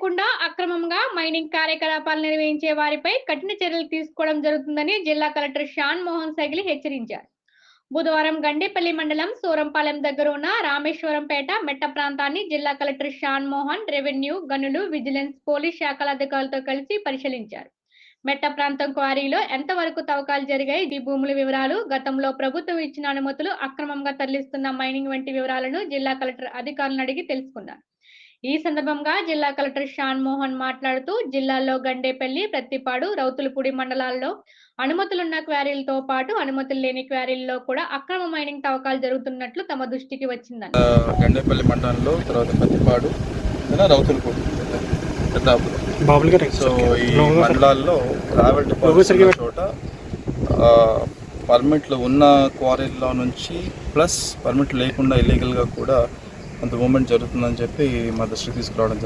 లేకుండా అక్రమంగా మైనింగ్ కార్యకలాపాలు నిర్వహించే వారిపై కఠిన చర్యలు తీసుకోవడం జరుగుతుందని జిల్లా కలెక్టర్ షాన్ మోహన్ సైగిలి హెచ్చరించారు. బుధవారం గండేపల్లి మండలం సూరంపాలెం దగ్గర ఉన్న రామేశ్వరంపేట మెట్ట ప్రాంతాన్ని జిల్లా కలెక్టర్ షాన్ మోహన్ రెవెన్యూ, గనులు, విజిలెన్స్, పోలీస్ శాఖల అధికారులతో కలిసి పరిశీలించారు. మెట్ట ప్రాంతం క్వారీలో ఎంతవరకు తవ్వకాలు జరిగాయి, ఈ భూముల వివరాలు, గతంలో ప్రభుత్వం ఇచ్చిన అనుమతులు, అక్రమంగా తరలిస్తున్న మైనింగ్ వంటి వివరాలను జిల్లా కలెక్టర్ అధికారులను అడిగి తెలుసుకున్నారు. ఈ సందర్భంగా జిల్లా కలెక్టర్ షాన్ మోహన్ మాట్లాడుతూ జిల్లాలో గండేపల్లి, ప్రత్తిపాడు, రౌతులపూడి మండలాల్లో అనుమతులున్న క్వారీలతో పాటు అనుమతులు లేని క్వారీల్లో కూడా అక్రమ మైనింగ్ తవ్వకాలు జరుగుతున్నట్లు తమ దృష్టికి వచ్చిందని. గండేపల్లి మండలంలో తర్వాత ప్రత్తిపాడు, రౌతులపూడి, సో ఈ మండలాల్లో ట్రావెల్ డిపాజిట్ చోట పర్మిట్లు ఉన్న క్వారీల్లో నుంచి ప్లస్ పర్మిట్ లేకుండా ఇల్లీగల్గా కూడా కొంత మూమెంట్ జరుగుతుందని చెప్పి మా దృష్టికి తీసుకురావడం జరిగింది.